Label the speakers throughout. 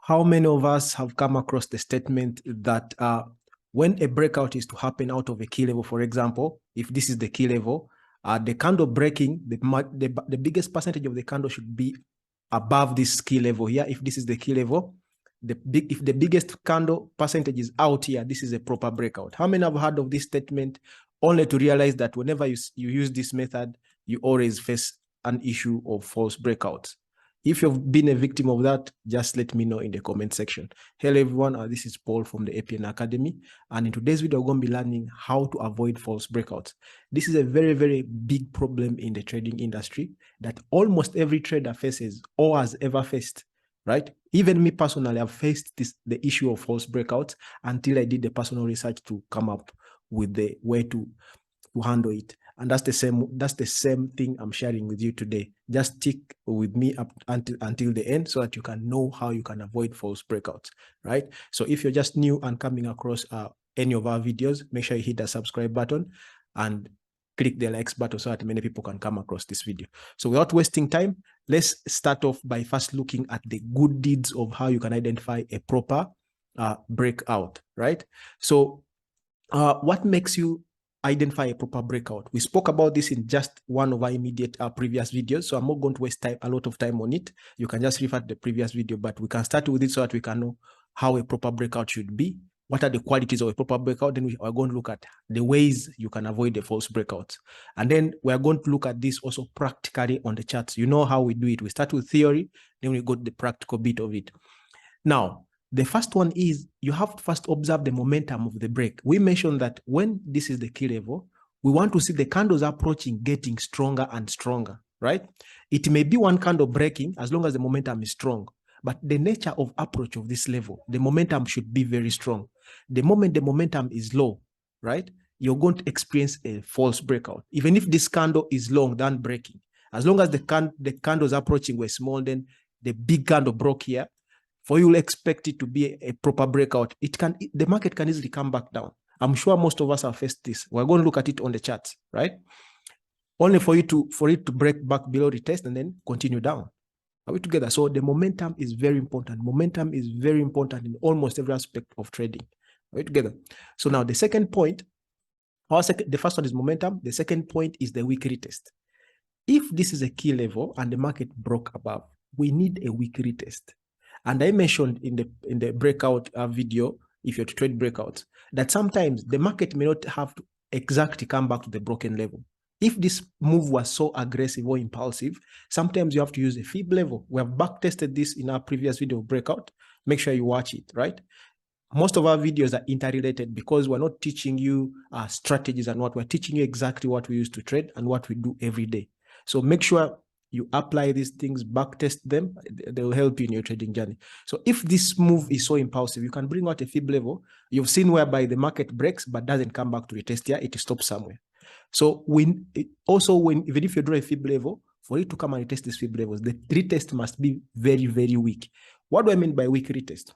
Speaker 1: How many of us have come across the statement that when a breakout is to happen out of a key level, for example, if this is the key level, the candle breaking, the biggest percentage of the candle should be above this key level here. If this is the key level, if the biggest candle percentage is out here, this is a proper breakout. How many have heard of this statement only to realize that whenever you use this method, you always face an issue of false breakouts? If you've been a victim of that, just let me know in the comment section. Hello everyone, this is Paul from the APN Academy, and in today's video, we're going to be learning how to avoid false breakouts. This is a very, very big problem in the trading industry that almost every trader faces or has ever faced, right? Even me personally, I've faced the issue of false breakouts until I did the personal research to come up with the way to handle it. And that's the same thing I'm sharing with you today. Just stick with me up until the end so that you can know how you can avoid false breakouts, right? So if you're just new and coming across any of our videos, make sure you hit the subscribe button and click the likes button so that many people can come across this video. So without wasting time, let's start off by first looking at the good deeds of how you can identify a proper breakout, right? So what makes you identify a proper breakout? We spoke about this in just one of our immediate previous videos, so I'm not going to waste a lot of time on it. You can just refer to the previous video, but we can start with it so that we can know how a proper breakout should be. What are the qualities of a proper breakout? Then we are going to look at the ways you can avoid the false breakouts. And then we are going to look at this also practically on the charts. You know how we do it. We start with theory, then we go to the practical bit of it. Now, the first one is you have to first observe the momentum of the break. We mentioned that when this is the key level, we want to see the candles approaching, getting stronger and stronger, right? It may be one candle breaking as long as the momentum is strong, but the nature of approach of this level, the momentum should be very strong. The moment the momentum is low, right, you're going to experience a false breakout. Even if this candle is long than breaking, as long as the candles approaching were small, then the big candle broke here, for you to expect it to be a proper breakout, the market can easily come back down. I'm sure most of us have faced this. We're going to look at it on the charts, right? Only for it to break back below the test and then continue down. Are we together? So the momentum is very important. Momentum is very important in almost every aspect of trading. Are we together? So now the second point, the first one is momentum. The second point is the weekly retest. If this is a key level and the market broke above, we need a weekly retest. And I mentioned in the breakout video, if you're to trade breakouts, that sometimes the market may not have to exactly come back to the broken level. If this move was so aggressive or impulsive, sometimes you have to use a fib level. We have back tested this in our previous video of breakout. Make sure you watch it, right? Most of our videos are interrelated because we're not teaching you strategies and what we're teaching you exactly what we use to trade and what we do every day. So make sure you apply these things, back test them, they will help you in your trading journey. So if this move is so impulsive, you can bring out a fib level. You've seen whereby the market breaks but doesn't come back to retest here, it stops somewhere. So even if you draw a fib level, for it to come and retest these fib levels, the retest must be very, very weak. What do I mean by weak retest?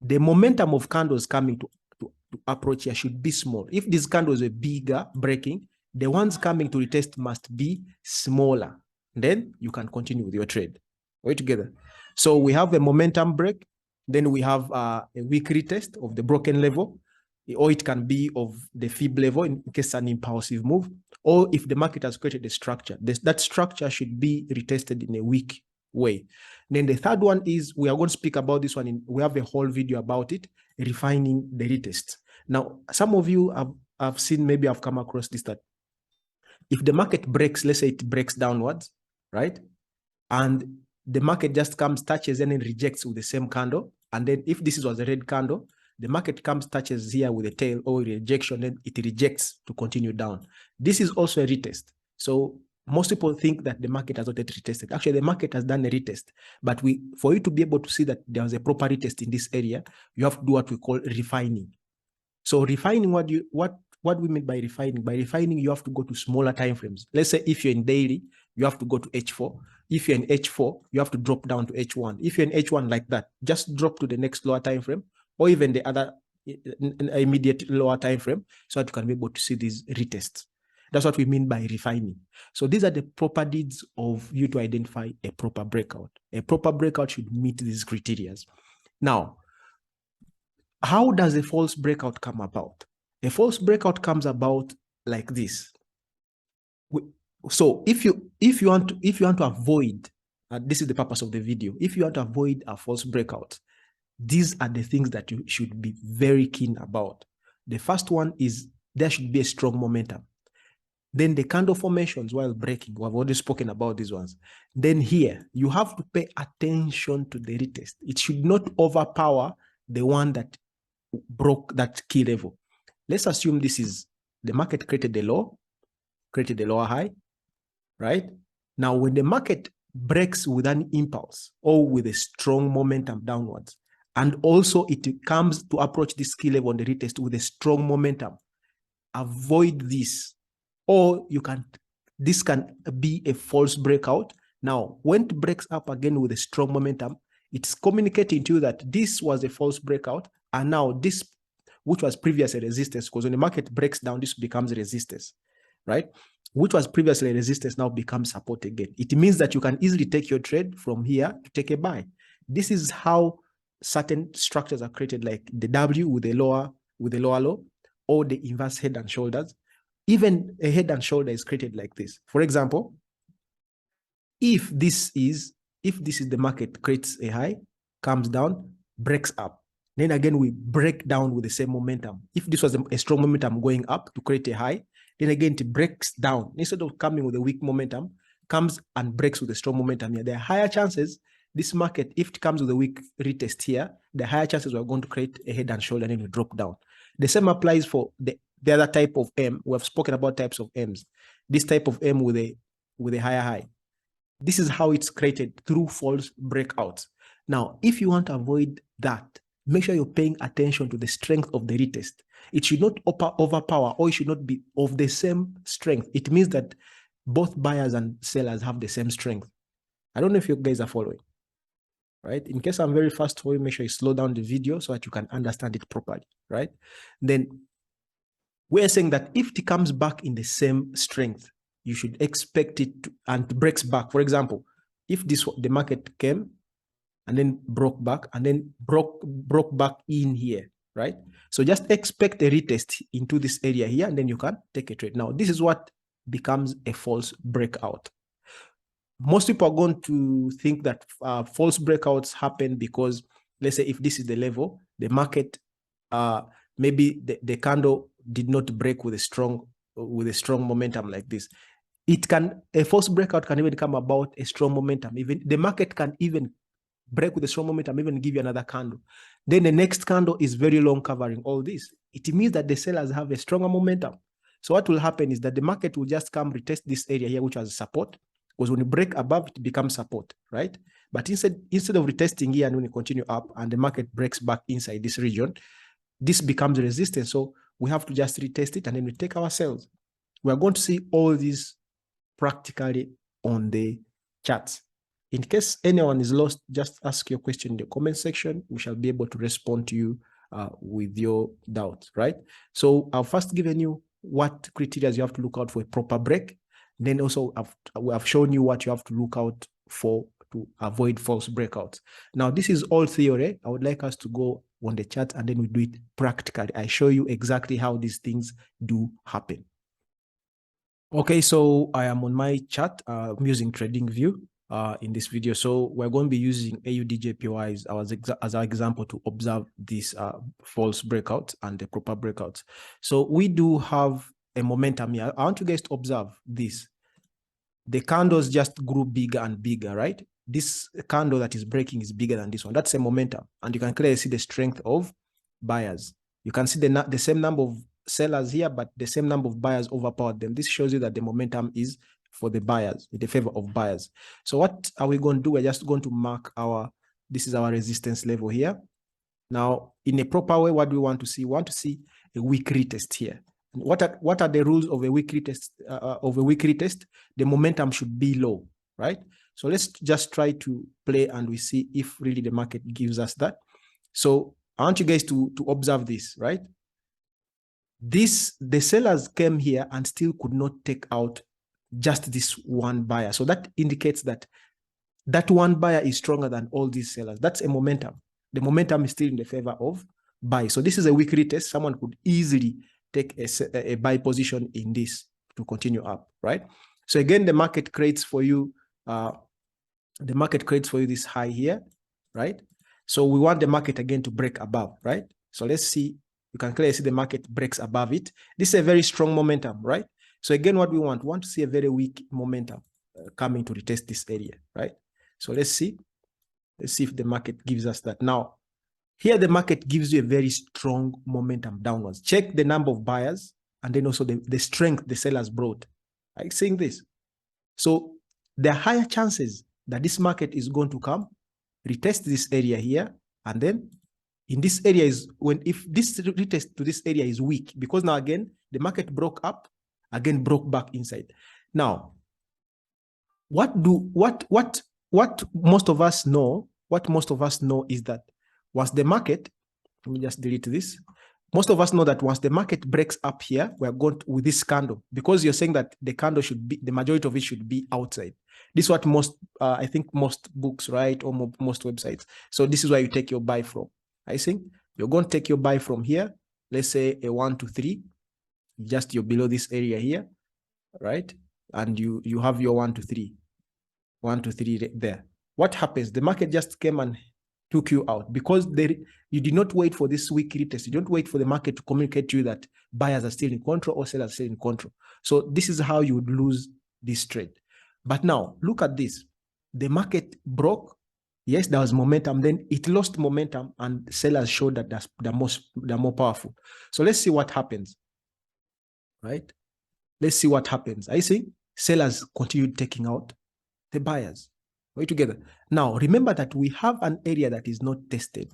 Speaker 1: The momentum of candles coming to approach here should be small. If these candles are bigger breaking, the ones coming to retest must be smaller. Then you can continue with your trade. Are we together? So we have a momentum break, then we have a weak retest of the broken level, or it can be of the fib level in case an impulsive move, or if the market has created a structure, that structure should be retested in a weak way. Then the third one is, we are going to speak about this one, we have a whole video about it, refining the retest. Now, some of you have seen, maybe I've come across this, that if the market breaks, let's say it breaks downwards, right? And the market just comes, touches, and then rejects with the same candle. And then if this was a red candle, the market comes, touches here with a tail or rejection, then it rejects to continue down. This is also a retest. So most people think that the market has not yet retested. Actually, the market has done a retest. But for you to be able to see that there was a proper retest in this area, you have to do what we call refining. So refining, what we mean by refining? By refining, you have to go to smaller time frames. Let's say if you're in daily, you have to go to H4. If you're in H4, you have to drop down to H1. If you're in H1 like that, just drop to the next lower time frame, or even the other immediate lower time frame, so that you can be able to see these retests. That's what we mean by refining. So these are the proper deeds of you to identify a proper breakout. A proper breakout should meet these criteria. Now, how does a false breakout come about? A false breakout comes about like this. So if you want to avoid, this is the purpose of the video. If you want to avoid a false breakout, these are the things that you should be very keen about. The first one is there should be a strong momentum. Then the candle formations while breaking, we've already spoken about these ones. Then here, you have to pay attention to the retest. It should not overpower the one that broke that key level. Let's assume this is the market created a low, created a lower high, right? Now, when the market breaks with an impulse or with a strong momentum downwards, and also it comes to approach this key level on the retest with a strong momentum, avoid this. Or this can be a false breakout. Now, when it breaks up again with a strong momentum, it's communicating to you that this was a false breakout, and now this, which was previously resistance, because when the market breaks down, this becomes resistance, right? Which was previously resistance now becomes support again. It means that you can easily take your trade from here to take a buy. This is how certain structures are created, like the W with a lower low, or the inverse head and shoulders. Even a head and shoulder is created like this. For example, if this is the market creates a high, comes down, breaks up, then again we break down with the same momentum. If this was a strong momentum going up to create a high, then again it breaks down. Instead of coming with a weak momentum, comes and breaks with a strong momentum here. There are higher chances this market, if it comes with a weak retest here, the higher chances we're going to create a head and shoulder and then you drop down. The same applies for the other type of M. We have spoken about types of M's. This type of M with a higher high. This is how it's created through false breakouts. Now, if you want to avoid that, make sure you're paying attention to the strength of the retest. It should not overpower, or it should not be of the same strength. It means that both buyers and sellers have the same strength. I don't know if you guys are following, right? In case I'm very fast for you, make sure you slow down the video so that you can understand it properly, right? Then we're saying that if it comes back in the same strength, you should expect it to, and breaks back. For example, if the market came and then broke back and then broke back in here, right? So just expect a retest into this area here, and then you can take a trade. Now, this is what becomes a false breakout. Most people are going to think that false breakouts happen because, let's say, if this is the level, the market, maybe the candle did not break with a strong momentum like this. A false breakout can even come about a strong momentum. Even the market can even break with a strong momentum, even give you another candle. Then the next candle is very long, covering all this. It means that the sellers have a stronger momentum. So what will happen is that the market will just come retest this area here, which was support, because when you break above, it becomes support, right? But instead of retesting here and when you continue up and the market breaks back inside this region, this becomes resistance. So we have to just retest it and then we take our sales. We are going to see all these practically on the charts. In case anyone is lost, just ask your question in the comment section. We shall be able to respond to you with your doubts, right? So I've first given you what criteria you have to look out for a proper break. Then also I've shown you what you have to look out for to avoid false breakouts. Now, this is all theory. I would like us to go on the chart and then we do it practically. I show you exactly how these things do happen. Okay, so I am on my chart. I'm using TradingView in this video. So we're going to be using AUDJPY as our example to observe these false breakouts and the proper breakouts. So we do have a momentum here. I want you guys to observe this. The candles just grew bigger and bigger, right? This candle that is breaking is bigger than this one. That's a momentum. And you can clearly see the strength of buyers. You can see the same number of sellers here, but the same number of buyers overpowered them. This shows you that the momentum is for the buyers, in the favor of buyers. So what are we going to do? We're just going to mark this is our resistance level here. Now, in a proper way, what do we want to see? We want to see a weak retest here. What are the rules of a weak retest? The momentum should be low, right? So let's just try to play and we see if really the market gives us that. So I want you guys to observe this, right? The sellers came here and still could not take out just this one buyer. So that indicates that one buyer is stronger than all these sellers. That's a momentum. the momentum is still in the favor of buy. So this is a weak retest. Someone could easily take a buy position in this to continue up, right? So again, the market creates for you this high here, right? So we want the market again to break above, right? So let's see. You can clearly see the market breaks above it. This is a very strong momentum, right? So again, what we want to see a very weak momentum coming to retest this area, right? So let's see. Let's see if the market gives us that. Now, here the market gives you a very strong momentum downwards. Check the number of buyers and then also the strength the sellers brought. Are you seeing this? So there are higher chances that this market is going to come, retest this area here, and then in this area is if this retest to this area is weak, because now again, the market broke up, again broke back inside. Now, what most of us know is that once the market, let me just delete this. Most of us know that once the market breaks up here, we're going with this candle, because you're saying that the candle should be, the majority of it should be outside. This is what I think most books write, or most websites. So this is where you take your buy from. I think you're going to take your buy from here. Let's say a 1 to 3, just you're below this area here, right? And you have your 1 to 3 there. What happens? The market just came and took you out because you did not wait for this weak retest. You don't wait for the market to communicate to you that buyers are still in control or sellers are still in control. So this is how you would lose this trade. But now look at this. The market broke. Yes, there was momentum. Then it lost momentum, and sellers showed that they're more powerful. So let's see what happens. Right? Let's see what happens. I see sellers continued taking out the buyers. Are we together? Now, remember that we have an area that is not tested.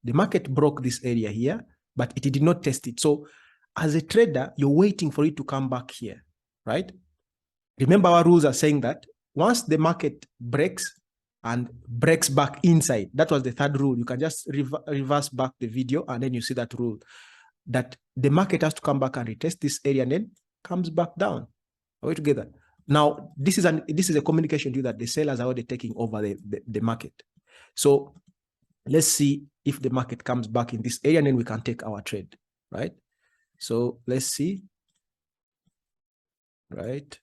Speaker 1: The market broke this area here, but it did not test it. So as a trader, you're waiting for it to come back here, right? Remember, our rules are saying that once the market breaks and breaks back inside, that was the third rule. You can just reverse back the video and then you see that rule, that the market has to come back and retest this area and then comes back down. Are we together? Now, this is a communication to you that the sellers are already taking over the market. So let's see if the market comes back in this area, and then we can take our trade, right? So let's see, right?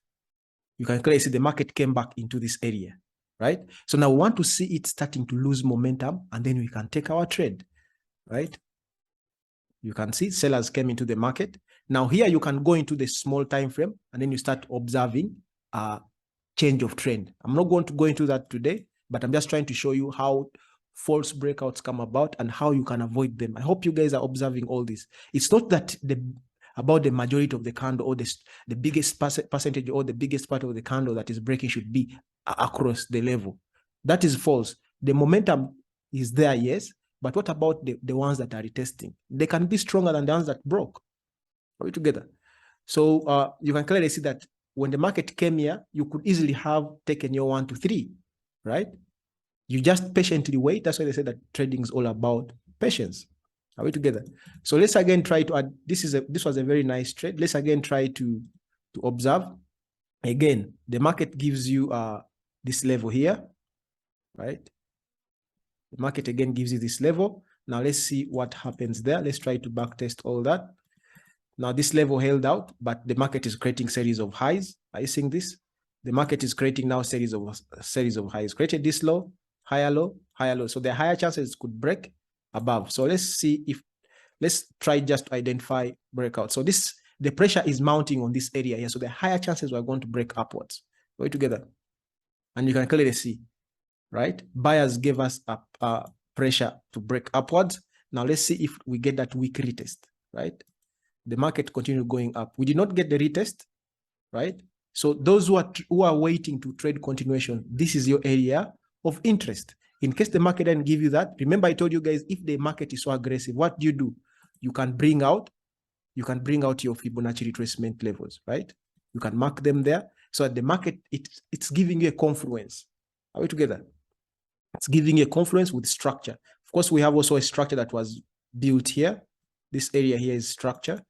Speaker 1: You can clearly see the market came back into this area, right? So now we want to see it starting to lose momentum, and then we can take our trade, right? You can see sellers came into the market. Now here you can go into the small time frame, and then you start observing change of trend. I'm not going to go into that today, but I'm just trying to show you how false breakouts come about and how you can avoid them. I hope you guys are observing all this. It's not that about the majority of the candle or the biggest percentage or the biggest part of the candle that is breaking should be across the level. That is false. The momentum is there, yes, but what about the ones that are retesting? They can be stronger than the ones that broke. Are we together? So you can clearly see that when the market came here, you could easily have taken your 1 to 3, right? You just patiently wait. That's why they say that trading is all about patience. Are we together? So let's again try to add. This was a very nice trade. Let's again try to observe. Again, the market gives you this level here, right? The market again gives you this level. Now let's see what happens there. Let's try to backtest all that. Now this level held out, but the market is creating series of highs. Are you seeing this? The market is creating now series of highs. Created this low, higher low, higher low. So the higher chances could break above. So let's try just to identify breakout. So the pressure is mounting on this area here. So the higher chances we're going to break upwards. Go together. And you can clearly see, right? Buyers gave us a pressure to break upwards. Now let's see if we get that weak retest, right? The market continued going up. We did not get the retest, right? So those who are waiting to trade continuation, this is your area of interest. In case the market didn't give you that, remember I told you guys, if the market is so aggressive, what do? You can bring out your Fibonacci retracement levels, right? You can mark them there. So at the market, it's giving you a confluence. Are we together? It's giving you a confluence with structure. Of course, we have also a structure that was built here. This area here is structure.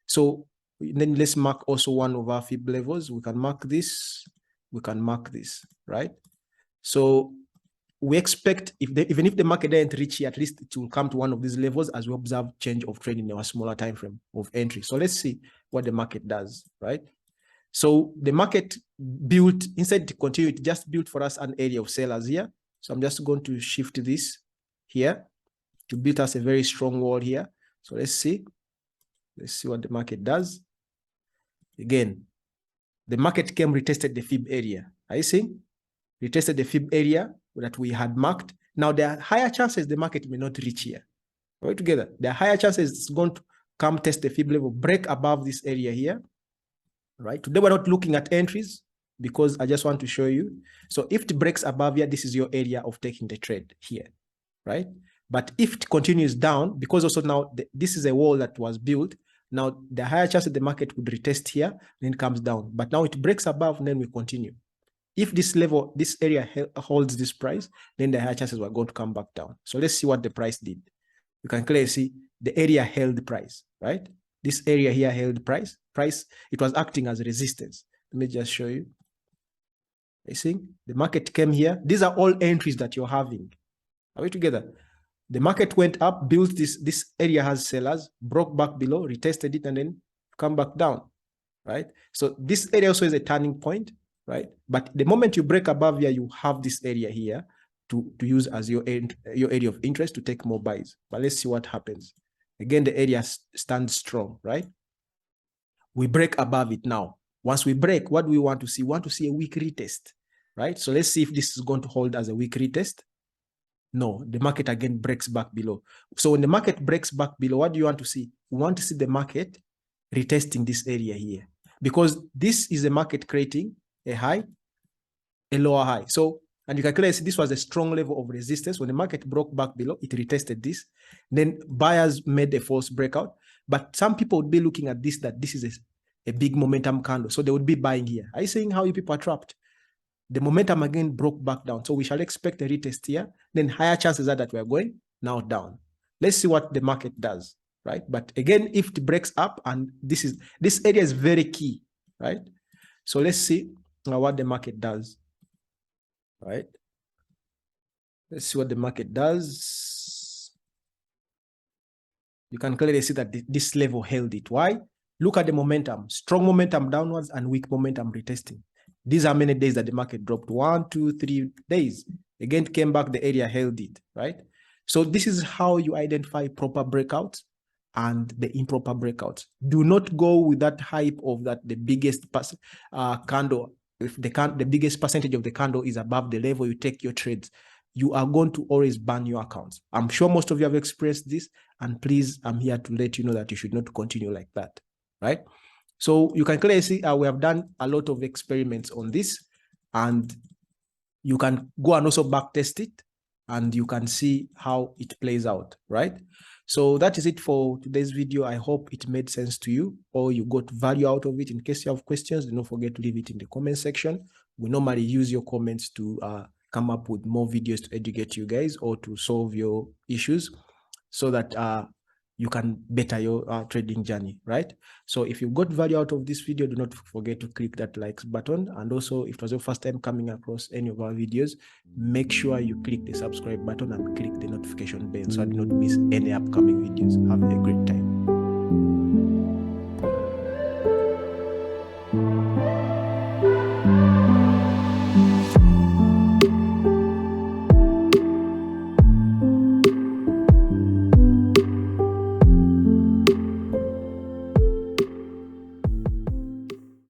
Speaker 1: So then let's mark also one of our fib levels. We can mark this. We can mark this, right? So we expect even if the market doesn't reach here, at least it will come to one of these levels as we observe change of trade in our smaller time frame of entry. So let's see what the market does, right? So the market built, instead to continue, it just built for us an area of sellers here. So I'm just going to shift this here to build us a very strong wall here. So let's see what the market does. Again, the market came, retested the fib area. Are you seeing? Retested the fib area that we had marked. Now there are higher chances the market may not reach here. All right, together. There are higher chances it's going to come test the fib level, break above this area here. Right? Today we're not looking at entries because I just want to show you. So if it breaks above here, this is your area of taking the trade here, right? But if it continues down, because also now this is a wall that was built, now the higher chance that the market would retest here, then it comes down. But now it breaks above, and then we continue. If this level, this area holds this price, then the higher chances we're going to come back down. So let's see what the price did. You can clearly see the area held the price, right? This area here held price. It was acting as resistance. Let me just show you. You see, the market came here. These are all entries that you're having. Are we together? The market went up, built this area has sellers, broke back below, retested it, and then come back down, right? So this area also is a turning point, right? But the moment you break above here, you have this area here to use as your area of interest to take more buys. But let's see what happens. Again, the area stands strong, right? We break above it now. Once we break, what do we want to see? We want to see a weak retest, right? So let's see if this is going to hold as a weak retest. No, the market again breaks back below. So when the market breaks back below, what do you want to see? We want to see the market retesting this area here, because this is a market creating a high, a lower high. So, and you can clearly see this was a strong level of resistance. When the market broke back below, it retested this. Then buyers made a false breakout. But some people would be looking at this, that this is a big momentum candle. So they would be buying here. Are you seeing how you people are trapped? The momentum again broke back down. So we shall expect a retest here. Then higher chances are that we are going now down. Let's see what the market does, right? But again, if it breaks up, and this area is very key, right? So let's see what the market does, right? Let's see what the market does. You can clearly see that this level held it. Why? Look at the momentum, strong momentum downwards and weak momentum retesting. These are many days that the market dropped. 1, 2, 3 days. Again, came back, the area held it, right? So this is how you identify proper breakouts and the improper breakouts. Do not go with that hype of that the biggest candle, if the biggest percentage of the candle is above the level you take your trades, you are going to always burn your accounts. I'm sure most of you have experienced this, and please, I'm here to let you know that you should not continue like that, right? So you can clearly see we have done a lot of experiments on this, and you can go and also back test it, and you can see how it plays out, right? So that is it for today's video. I hope it made sense to you, or you got value out of it. In case you have questions, do not forget to leave it in the comment section. We normally use your comments to come up with more videos to educate you guys or to solve your issues, so that you can better your trading journey, right? So if you got value out of this video, do not forget to click that likes button. And also, if it was your first time coming across any of our videos, make sure you click the subscribe button and click the notification bell so I do not miss any upcoming videos. Have a great time.